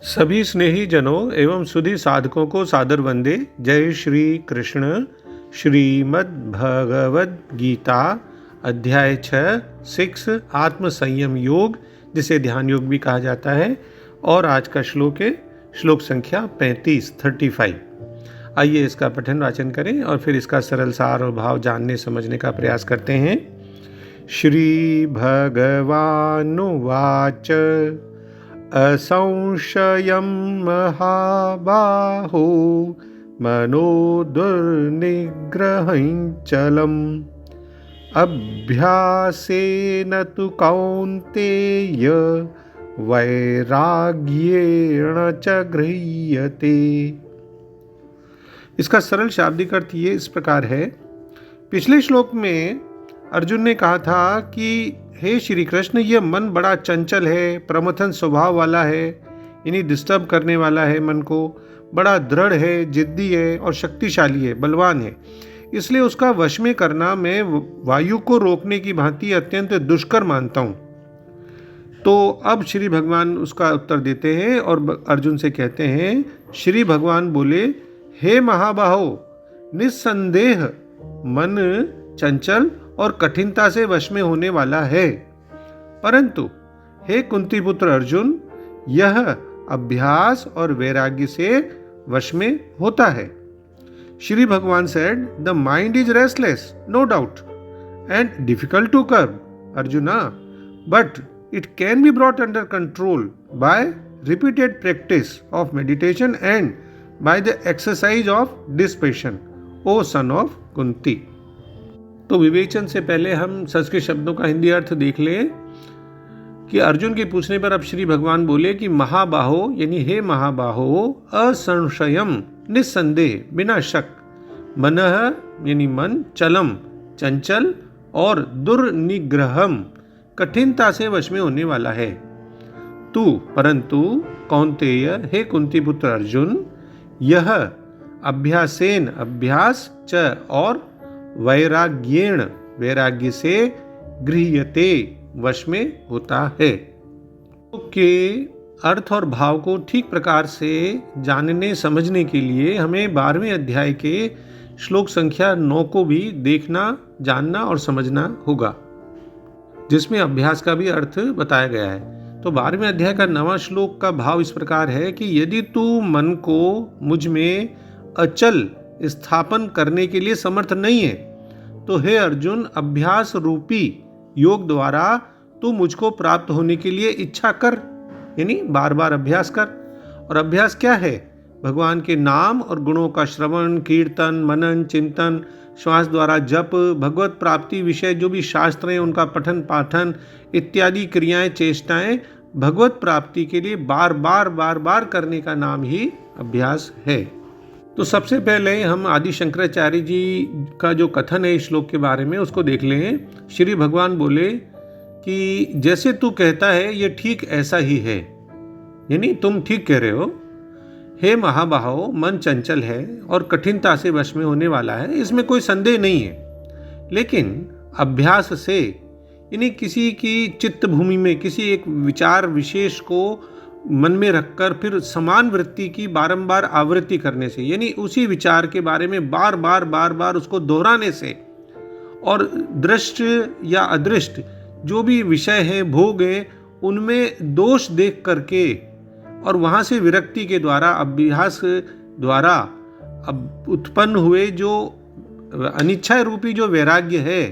सभी स्नेही जनों एवं सुधी साधकों को सादर वंदे। जय श्री कृष्ण। श्रीमद् भगवद गीता अध्याय 6 आत्म संयम योग, जिसे ध्यान योग भी कहा जाता है। और आज का श्लोक है श्लोक संख्या 35। आइए इसका पठन वाचन करें और फिर इसका सरल सार और भाव जानने समझने का प्रयास करते हैं। श्री भगवानुवाच असंशयं महाबाहो मनो दुर्निग्रहं चलम् अभ्यासेन तु कौन्तेय वैराग्येण च गृह्यते। इसका सरल शाब्दिक अर्थ ये इस प्रकार है। पिछले श्लोक में अर्जुन ने कहा था कि हे श्री कृष्ण, ये मन बड़ा चंचल है, प्रमथन स्वभाव वाला है, यानी डिस्टर्ब करने वाला है, मन को बड़ा दृढ़ है, जिद्दी है और शक्तिशाली है, बलवान है। इसलिए उसका वश में करना मैं वायु को रोकने की भांति अत्यंत दुष्कर मानता हूँ। तो अब श्री भगवान उसका उत्तर देते हैं और अर्जुन से कहते हैं, श्री भगवान बोले, हे महाबाहो, निस्संदेह मन चंचल और कठिनता से वश में होने वाला है, परंतु हे कुंती पुत्र अर्जुन, यह अभ्यास और वैराग्य से वश में होता है। Shri Bhagavan said, the mind is restless, no doubt, and difficult to curb Arjuna, but it can be brought under control by repeated practice of meditation and by the exercise of dispassion, O son of Kunti. तो विवेचन से पहले हम संस्कृत शब्दों का हिंदी अर्थ देख लें कि अर्जुन के पूछने पर अब श्री भगवान बोले कि महाबाहो, यानी हे महाबाहो, असंशयम, निस्संदेह, बिना शक, मनः यानी मन, चलम चंचल और दुर्निग्रहम कठिनता से वश में होने वाला है। तू परंतु कौन्तेय, हे कुंती पुत्र अर्जुन, यह अभ्यासेन अभ्यास च और वैराग्येण वैराग्य से गृह्यते वश में होता है। के अर्थ और भाव को ठीक प्रकार से जानने समझने के लिए हमें 12वें अध्याय के श्लोक संख्या 9 को भी देखना, जानना और समझना होगा, जिसमें अभ्यास का भी अर्थ बताया गया है। तो 12वें अध्याय का 9वां श्लोक का भाव इस प्रकार है कि यदि तू मन को मुझ में अचल स्थापन करने के लिए समर्थ नहीं है, तो हे अर्जुन, अभ्यास रूपी योग द्वारा तू मुझको प्राप्त होने के लिए इच्छा कर, यानी बार बार अभ्यास कर। और अभ्यास क्या है? भगवान के नाम और गुणों का श्रवण, कीर्तन, मनन, चिंतन, श्वास द्वारा जप, भगवत प्राप्ति विषय जो भी शास्त्र हैं उनका पठन पाठन इत्यादि क्रियाएं, चेष्टाएं भगवत प्राप्ति के लिए बार बार करने का नाम ही अभ्यास है। तो सबसे पहले हम आदि शंकराचार्य जी का जो कथन है इस श्लोक के बारे में उसको देख लें। श्री भगवान बोले कि जैसे तू कहता है ये ठीक ऐसा ही है, यानी तुम ठीक कह रहे हो। हे महाबाहो, मन चंचल है और कठिनता से वश में होने वाला है, इसमें कोई संदेह नहीं है। लेकिन अभ्यास से, यानी किसी की चित्त भूमि में किसी एक विचार विशेष को मन में रखकर फिर समान वृत्ति की बारंबार आवृत्ति करने से, यानी उसी विचार के बारे में बार बार उसको दोहराने से, और दृष्ट या अदृष्ट जो भी विषय है, भोग है, उनमें दोष देख करके और वहाँ से विरक्ति के द्वारा, अभ्यास द्वारा अब उत्पन्न हुए जो अनिच्छा रूपी जो वैराग्य है,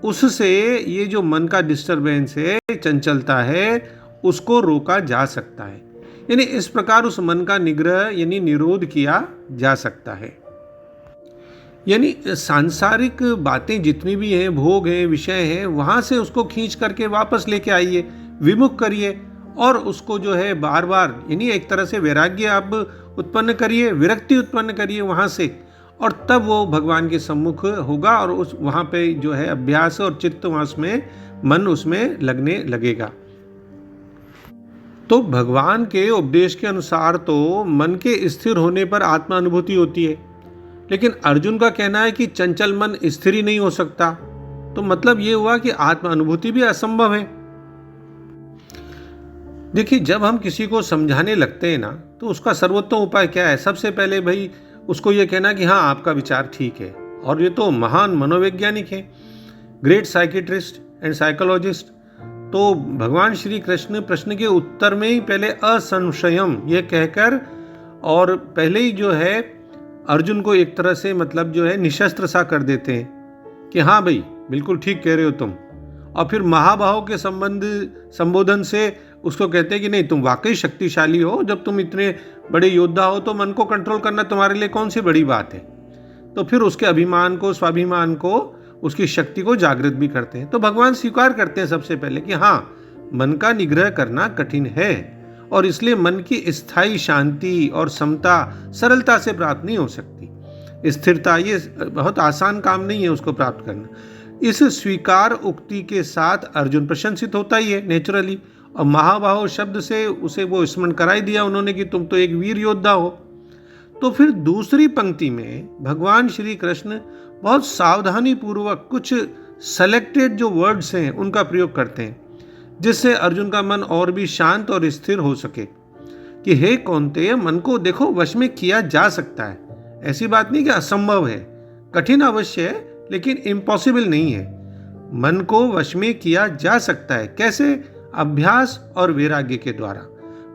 उससे ये जो मन का डिस्टर्बेंस है, चंचलता है, उसको रोका जा सकता है। यानी इस प्रकार उस मन का निग्रह यानी निरोध किया जा सकता है। यानी सांसारिक बातें जितनी भी हैं, भोग हैं, विषय हैं, वहाँ से उसको खींच करके वापस लेके आइए, विमुख करिए और उसको जो है बार बार, यानी एक तरह से वैराग्य आप उत्पन्न करिए, विरक्ति उत्पन्न करिए वहाँ से, और तब वो भगवान के सम्मुख होगा और उस वहाँ पे जो है अभ्यास और चित्त वहाँ उसमें, मन उसमें लगने लगेगा। तो भगवान के उपदेश के अनुसार तो मन के स्थिर होने पर आत्मा अनुभूति होती है, लेकिन अर्जुन का कहना है कि चंचल मन स्थिर ही नहीं हो सकता। तो मतलब ये हुआ कि आत्मा अनुभूति भी असंभव है। देखिए, जब हम किसी को समझाने लगते हैं ना, तो उसका सर्वोत्तम उपाय क्या है? सबसे पहले भाई उसको ये कहना कि हाँ, आपका विचार ठीक है। और ये तो महान मनोवैज्ञानिक है, ग्रेट साइकियाट्रिस्ट एंड साइकोलॉजिस्ट। तो भगवान श्री कृष्ण प्रश्न के उत्तर में ही पहले असंशयम ये कहकर और पहले ही जो है अर्जुन को एक तरह से मतलब जो है निशस्त्र सा कर देते हैं कि हाँ भाई, बिल्कुल ठीक कह रहे हो तुम। और फिर महाबाहो के संबोधन से उसको कहते हैं कि नहीं, तुम वाकई शक्तिशाली हो। जब तुम इतने बड़े योद्धा हो तो मन को कंट्रोल करना तुम्हारे लिए कौन सी बड़ी बात है। तो फिर उसके अभिमान को, स्वाभिमान को, उसकी शक्ति को जागृत भी करते हैं। तो भगवान स्वीकार करते हैं सबसे पहले कि हाँ, मन का निग्रह करना कठिन है और इसलिए मन की स्थायी शांति और समता सरलता से प्राप्त नहीं हो सकती। स्थिरता ये बहुत आसान काम नहीं है उसको प्राप्त करना। इस स्वीकार उक्ति के साथ अर्जुन प्रशंसित होता ही है नेचुरली, और महाबाहो शब्द से उसे वो स्मरण कराई दिया उन्होंने कि तुम तो एक वीर योद्धा हो। तो फिर दूसरी पंक्ति में भगवान श्री कृष्ण बहुत सावधानी पूर्वक कुछ सेलेक्टेड जो वर्ड्स हैं उनका प्रयोग करते हैं, जिससे अर्जुन का मन और भी शांत और स्थिर हो सके कि हे कौन्तेय, मन को देखो वश में किया जा सकता है। ऐसी बात नहीं कि असंभव है, कठिन अवश्य है लेकिन इम्पॉसिबल नहीं है। मन को वश में किया जा सकता है। कैसे? अभ्यास और वैराग्य के द्वारा।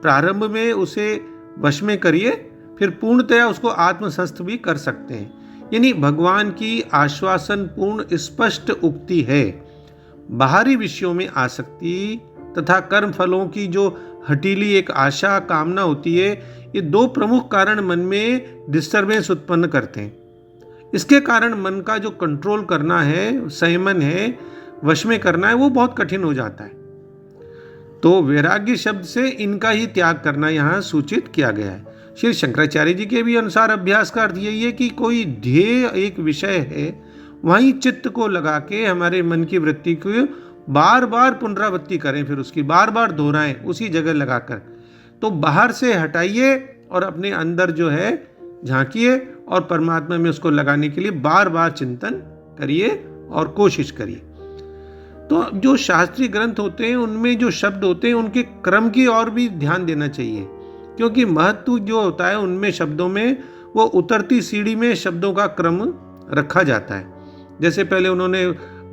प्रारंभ में उसे वश में करिए, फिर पूर्णतया उसको आत्मसंस्थ भी कर सकते हैं। यानी भगवान की आश्वासन पूर्ण स्पष्ट उक्ति है। बाहरी विषयों में आसक्ति तथा कर्म फलों की जो हठीली एक आशा कामना होती है, ये दो प्रमुख कारण मन में डिस्टर्बेंस उत्पन्न करते हैं। इसके कारण मन का जो कंट्रोल करना है, संयमन है, वश में करना है, वो बहुत कठिन हो जाता है। तो वैराग्य शब्द से इनका ही त्याग करना यहाँ सूचित किया गया है। श्री शंकराचार्य जी के भी अनुसार अभ्यास का अर्थ यही है कि कोई ध्येय एक विषय है, वहीं चित्त को लगा के हमारे मन की वृत्ति को बार बार पुनरावृत्ति करें, फिर उसकी बार बार दोहराएं उसी जगह लगाकर। तो बाहर से हटाइए और अपने अंदर जो है झांकिए और परमात्मा में उसको लगाने के लिए बार बार चिंतन करिए और कोशिश करिए। तो जो शास्त्रीय ग्रंथ होते हैं उनमें जो शब्द होते हैं उनके क्रम की और भी ध्यान देना चाहिए, क्योंकि महत्व जो होता है उनमें शब्दों में वो उतरती सीढ़ी में शब्दों का क्रम रखा जाता है। जैसे पहले उन्होंने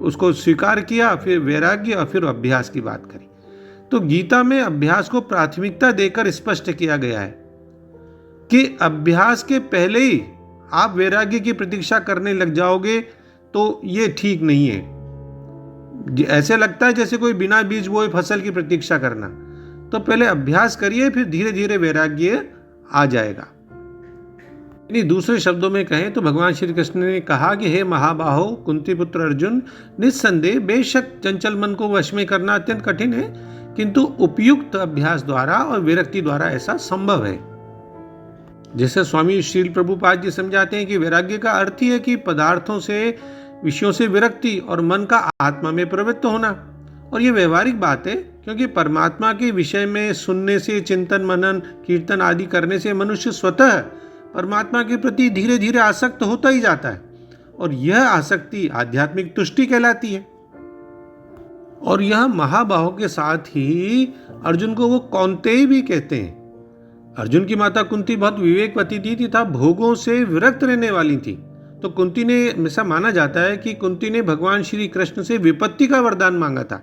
उसको स्वीकार किया, फिर वैराग्य और फिर अभ्यास की बात करी। तो गीता में अभ्यास को प्राथमिकता देकर स्पष्ट किया गया है कि अभ्यास के पहले ही आप वैराग्य की प्रतीक्षा करने लग जाओगे तो ये ठीक नहीं है। ऐसे लगता है जैसे कोई बिना बीज बोए फसल की प्रतीक्षा करना। तो पहले अभ्यास करिए, फिर धीरे धीरे वैराग्य आ जाएगा। यानी दूसरे शब्दों में कहें तो भगवान श्री कृष्ण ने कहा कि हे महाबाहो कुंती पुत्र अर्जुन, निस्संदेह बेशक चंचल मन को वश में करना अत्यंत कठिन है, किंतु उपयुक्त अभ्यास द्वारा और विरक्ति द्वारा ऐसा संभव है। जैसे स्वामी श्रील प्रभुपाद जी समझाते हैं कि वैराग्य का अर्थ ही है कि पदार्थों से, विषयों से विरक्ति और मन का आत्मा में प्रवृत्त होना। और ये व्यवहारिक बात है, क्योंकि परमात्मा के विषय में सुनने से, चिंतन मनन कीर्तन आदि करने से मनुष्य स्वतः परमात्मा के प्रति धीरे धीरे आसक्त होता ही जाता है, और यह आसक्ति आध्यात्मिक तुष्टि कहलाती है। और यह महाबाहो के साथ ही अर्जुन को वो कौन्तेय भी कहते हैं। अर्जुन की माता कुंती बहुत विवेकवती थी तथा भोगों से विरक्त रहने वाली थी। तो कुंती ने, ऐसा माना जाता है कि कुंती ने भगवान श्री कृष्ण से विपत्ति का वरदान मांगा था।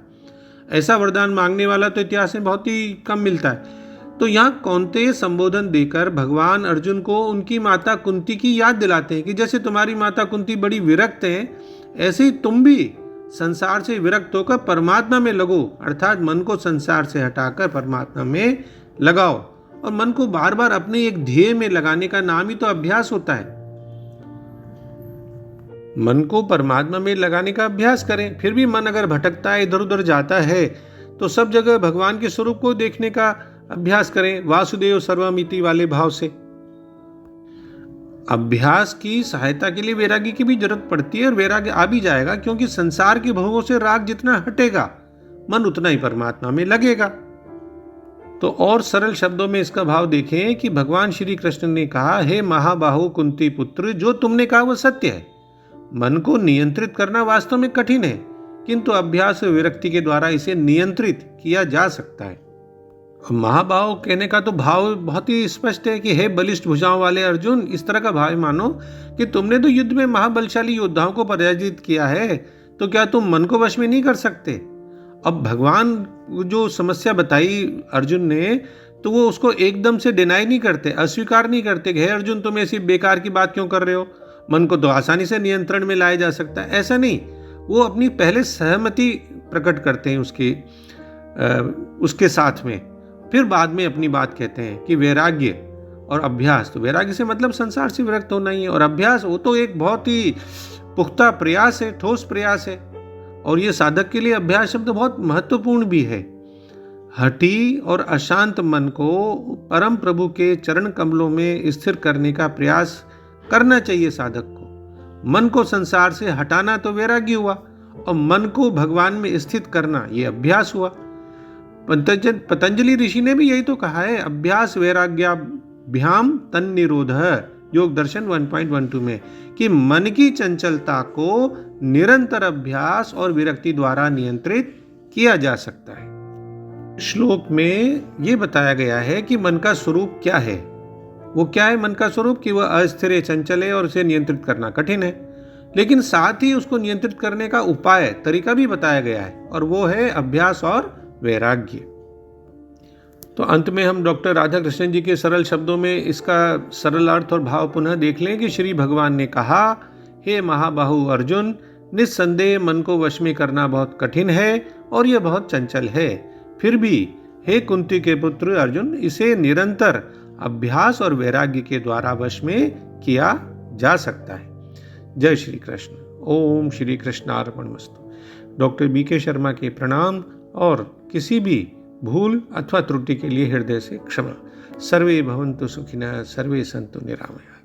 ऐसा वरदान मांगने वाला तो इतिहास में बहुत ही कम मिलता है। तो यहाँ कौन्तेय संबोधन देकर भगवान अर्जुन को उनकी माता कुंती की याद दिलाते हैं कि जैसे तुम्हारी माता कुंती बड़ी विरक्त है, ऐसे ही तुम भी संसार से विरक्त होकर परमात्मा में लगो, अर्थात मन को संसार से हटाकर परमात्मा में लगाओ। और मन को बार बार अपने एक ध्येय में लगाने का नाम ही तो अभ्यास होता है। मन को परमात्मा में लगाने का अभ्यास करें। फिर भी मन अगर भटकता है, इधर उधर जाता है, तो सब जगह भगवान के स्वरूप को देखने का अभ्यास करें, वासुदेव सर्वमिति वाले भाव से। अभ्यास की सहायता के लिए वैराग्य की भी जरूरत पड़ती है, और वैराग्य आ भी जाएगा, क्योंकि संसार के भोगों से राग जितना हटेगा मन उतना ही परमात्मा में लगेगा। तो और सरल शब्दों में इसका भाव देखें कि भगवान श्री कृष्ण ने कहा, हे महाबाहु कुंती पुत्र, जो तुमने कहा वह सत्य है। मन को नियंत्रित करना वास्तव में कठिन है, किंतु अभ्यास और विरक्ति के द्वारा इसे नियंत्रित किया जा सकता है। महाभाव कहने का तो भाव बहुत ही स्पष्ट है कि हे बलिष्ठ भुजाओं वाले अर्जुन, इस तरह का भाव मानो कि तुमने तो युद्ध में महाबलशाली योद्धाओं को पराजित किया है, तो क्या तुम मन को वश में नहीं कर सकते? अब भगवान जो समस्या बताई अर्जुन ने, तो वो उसको एकदम से डिनाई नहीं करते, अस्वीकार नहीं करते कि हे अर्जुन, तुम ऐसी बेकार की बात क्यों कर रहे हो, मन को तो आसानी से नियंत्रण में लाया जा सकता है। ऐसा नहीं, वो अपनी पहले सहमति प्रकट करते हैं उसके साथ में, फिर बाद में अपनी बात कहते हैं कि वैराग्य और अभ्यास, तो वैराग्य से मतलब संसार से विरक्त होना ही है, और अभ्यास वो तो एक बहुत ही पुख्ता प्रयास है, ठोस प्रयास है, और ये साधक के लिए अभ्यास शब्द बहुत महत्वपूर्ण भी है। हठी और अशांत मन को परम प्रभु के चरण कमलों में स्थिर करने का प्रयास करना चाहिए साधक को। मन को संसार से हटाना तो वैराग्य हुआ, और मन को भगवान में स्थित करना ये अभ्यास हुआ। पतंजलि ऋषि ने भी यही तो कहा है, अभ्यास वैराग्याभ्याम तन्निरोधः, योग दर्शन 1.12 में, कि मन की चंचलता को निरंतर अभ्यास और विरक्ति द्वारा नियंत्रित किया जा सकता है। श्लोक में यह बताया गया है कि मन का स्वरूप क्या है। वो क्या है मन का स्वरूप? कि वह अस्थिर है, चंचल है, और उसे नियंत्रित करना कठिन है, लेकिन साथ ही उसको नियंत्रित करने का उपाय, तरीका भी बताया गया है, और वो है अभ्यास और वैराग्य। तो अंत में हम डॉक्टर राधा कृष्णन जी के सरल शब्दों में इसका सरल अर्थ और भाव पुनः देख लें कि श्री भगवान ने कहा, हे महाबाहु अर्जुन, निस्संदेह मन को वश में करना बहुत कठिन है और यह बहुत चंचल है। फिर भी हे कुंती के पुत्र अर्जुन, इसे निरंतर अभ्यास और वैराग्य के द्वारा वश में किया जा सकता है। जय श्री कृष्ण। ओम श्री कृष्णार्पणमस्तु। डॉक्टर BK शर्मा के प्रणाम, और किसी भी भूल अथवा त्रुटि के लिए हृदय से क्षमा। सर्वे भवन्तु सुखिनः, सर्वे सन्तु निरामयाः।